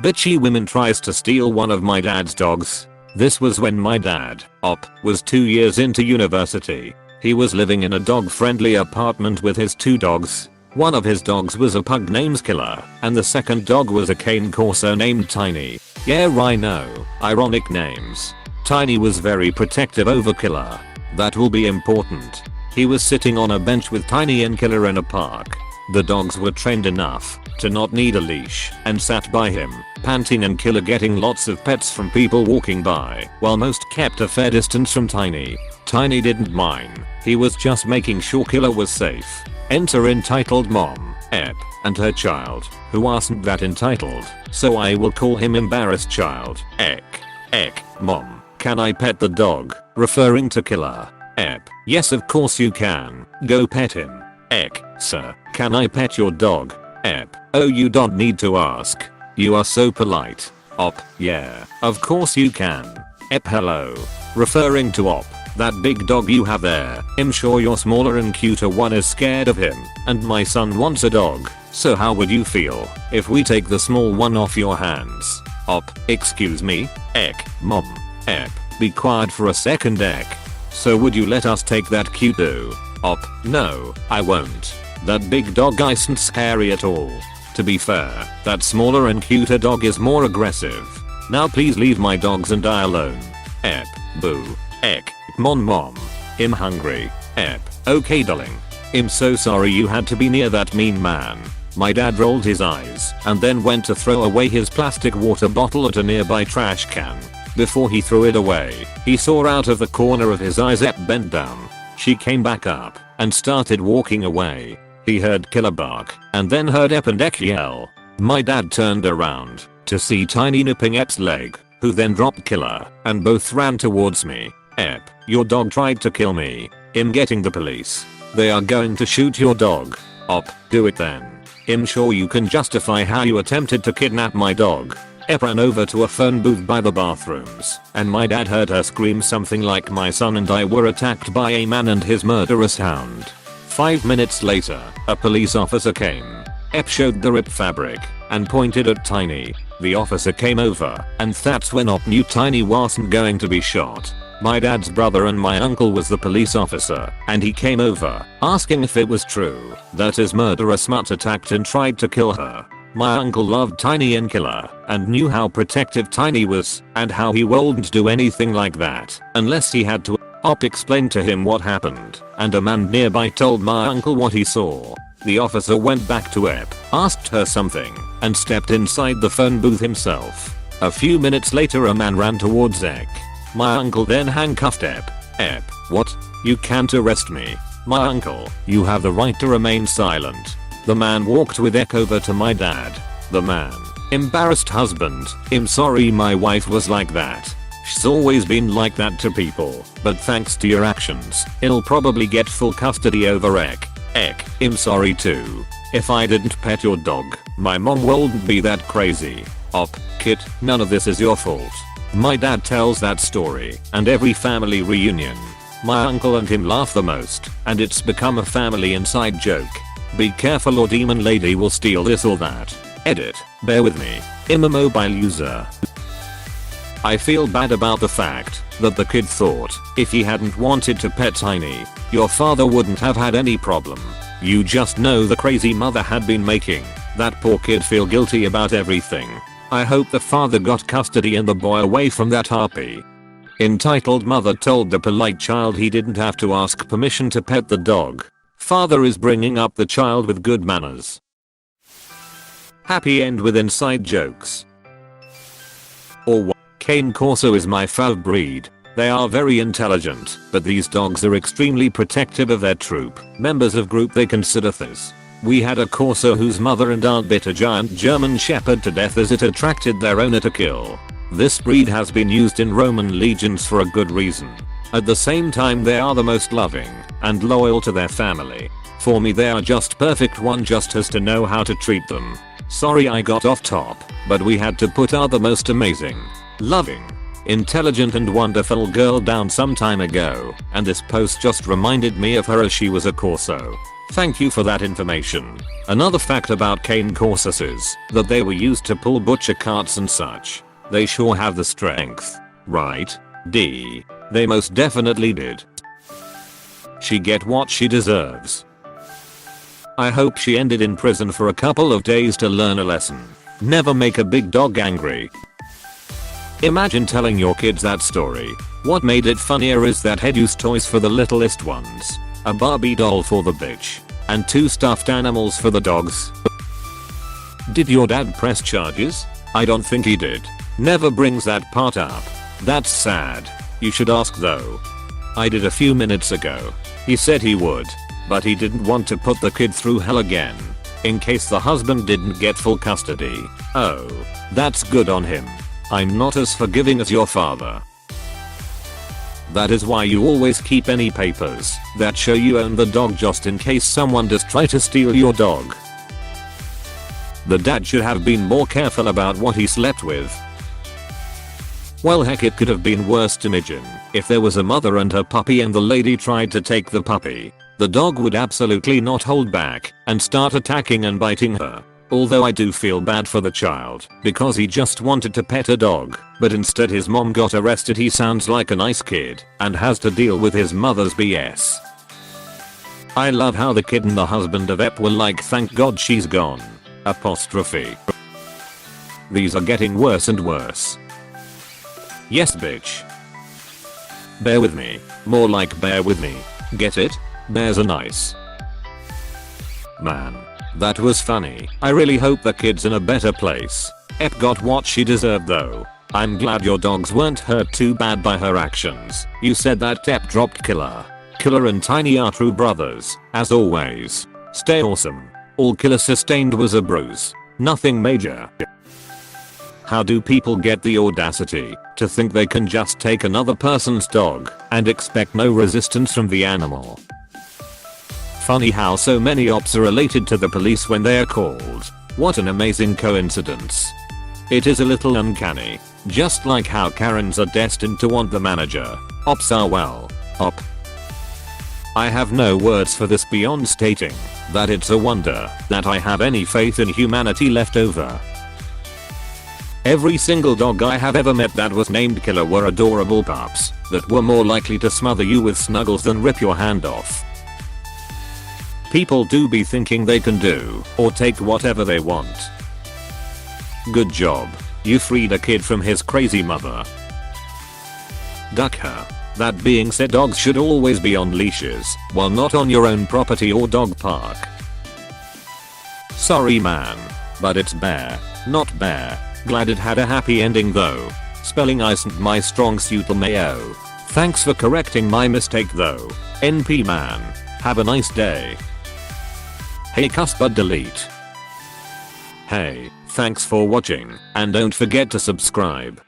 Bitchy woman tries to steal one of my dad's dogs. This was when my dad, was 2 years into university. He was living in a dog-friendly apartment with his 2 dogs. One of his dogs was a pug named Killer, and the second dog was a cane corso named Tiny. Yeah, I know, ironic names. Tiny was very protective over Killer. That will be important. He was sitting on a bench with Tiny and Killer in a park. The dogs were trained enough to not need a leash and sat by him, panting, and Killer getting lots of pets from people walking by, while most kept a fair distance from Tiny. Tiny didn't mind. He was just making sure Killer was safe. Enter entitled mom, and her child, who wasn't that entitled, so I will call him embarrassed child. Mom, can I pet the dog? Referring to Killer. Yes, of course you can. Go pet him. Sir, can I pet your dog? Oh, you don't need to ask. You are so polite. Yeah, of course you can. Hello. Referring to that big dog you have there. I'm sure your smaller and cuter one is scared of him, and my son wants a dog. So how would you feel if we take the small one off your hands? Excuse me? Mom. Be quiet for a second. So would you let us take that cute dog? No, I won't. That big dog isn't scary at all. To be fair, that smaller and cuter dog is more aggressive. Now please leave my dogs and I alone. Boo. Mom. I'm hungry. Okay darling. I'm so sorry you had to be near that mean man. My dad rolled his eyes and then went to throw away his plastic water bottle at a nearby trash can. Before he threw it away, he saw out of the corner of his eyes bent down. She came back up and started walking away. He heard Killer bark and then heard and yell. My dad turned around to see Tiny nipping Ep's leg, who then dropped Killer and both ran towards me. Your dog tried to kill me. I'm getting the police. They are going to shoot your dog. Do it then. I'm sure you can justify how you attempted to kidnap my dog. Ran over to a phone booth by the bathrooms, and my dad heard her scream something like my son and I were attacked by a man and his murderous hound. 5 minutes later, a police officer came. Showed the ripped fabric and pointed at Tiny. The officer came over, and that's when knew Tiny wasn't going to be shot. My dad's brother and my uncle was the police officer, and he came over, asking if it was true that his murderous mutt attacked and tried to kill her. My uncle loved Tiny and Killer, and knew how protective Tiny was, and how he wouldn't do anything like that, unless he had to. Explained to him what happened, and a man nearby told my uncle what he saw. The officer went back to asked her something, and stepped inside the phone booth himself. A few minutes later a man ran towards My uncle then handcuffed What? You can't arrest me. My uncle, you have the right to remain silent. The man walked with over to my dad. The man, embarrassed husband, I'm sorry my wife was like that. She's always been like that to people, but thanks to your actions, it'll probably get full custody over I'm sorry too. If I didn't pet your dog, my mom wouldn't be that crazy. Kid, none of this is your fault. My dad tells that story, and every family reunion, my uncle and him laugh the most, and it's become a family inside joke. Be careful or demon lady will steal this or that. Edit, bear with me. I'm a mobile user. I feel bad about the fact that the kid thought if he hadn't wanted to pet Tiny, your father wouldn't have had any problem. You just know the crazy mother had been making that poor kid feel guilty about everything. I hope the father got custody and the boy away from that harpy. Entitled mother told the polite child he didn't have to ask permission to pet the dog. Father is bringing up the child with good manners. Happy end with inside jokes. Or what? Cane Corso is my fav breed. They are very intelligent, but these dogs are extremely protective of their troop, members of group they consider theirs. We had a Corso whose mother and aunt bit a giant German Shepherd to death as it attracted their owner to kill. This breed has been used in Roman legions for a good reason. At the same time they are the most loving and loyal to their family. For me they are just perfect, one just has to know how to treat them. Sorry I got off top, but we had to put our the most amazing, loving, intelligent and wonderful girl down some time ago, and this post just reminded me of her as she was a Corso. Thank you for that information. Another fact about cane coursers is that they were used to pull butcher carts and such. They sure have the strength. Right? D. They most definitely did. She get what she deserves. I hope she ended in prison for a couple of days to learn a lesson. Never make a big dog angry. Imagine telling your kids that story. What made it funnier is that Head used toys for the littlest ones. A Barbie doll for the bitch. And 2 stuffed animals for the dogs. Did your dad press charges? I don't think he did. Never brings that part up. That's sad. You should ask though. I did a few minutes ago. He said he would. But he didn't want to put the kid through hell again. In case the husband didn't get full custody. Oh. That's good on him. I'm not as forgiving as your father. That is why you always keep any papers that show you own the dog just in case someone does try to steal your dog. The dad should have been more careful about what he slept with. Well, heck, it could have been worse. Imagine if there was a mother and her puppy and the lady tried to take the puppy. The dog would absolutely not hold back and start attacking and biting her. Although I do feel bad for the child because he just wanted to pet a dog, but instead his mom got arrested. He sounds like a nice kid and has to deal with his mother's BS. I love how the kid and the husband of Ep were like, thank God she's gone. Apostrophe. These are getting worse and worse. Yes, bitch. Bear with me. More like bear with me. Get it? Bears are nice. Man. That was funny. I really hope the kid's in a better place. Ep got what she deserved though. I'm glad your dogs weren't hurt too bad by her actions. You said that Ep dropped Killer. Killer and Tiny are true brothers, as always. Stay awesome. All Killer sustained was a bruise. Nothing major. How do people get the audacity to think they can just take another person's dog and expect no resistance from the animal? Funny how so many ops are related to the police when they are called. What an amazing coincidence. It is a little uncanny. Just like how Karens are destined to want the manager. Ops are, well, op. I have no words for this beyond stating that it's a wonder that I have any faith in humanity left over. Every single dog I have ever met that was named Killer were adorable pups that were more likely to smother you with snuggles than rip your hand off. People do be thinking they can do or take whatever they want. Good job. You freed a kid from his crazy mother. Duck her. That being said, dogs should always be on leashes while not on your own property or dog park. Sorry man, but it's bear, not bear. Glad it had a happy ending though. Spelling isn't my strong suit, mayo. Thanks for correcting my mistake though. NP man. Have a nice day. Hey cuss but delete. Hey, thanks for watching and don't forget to subscribe.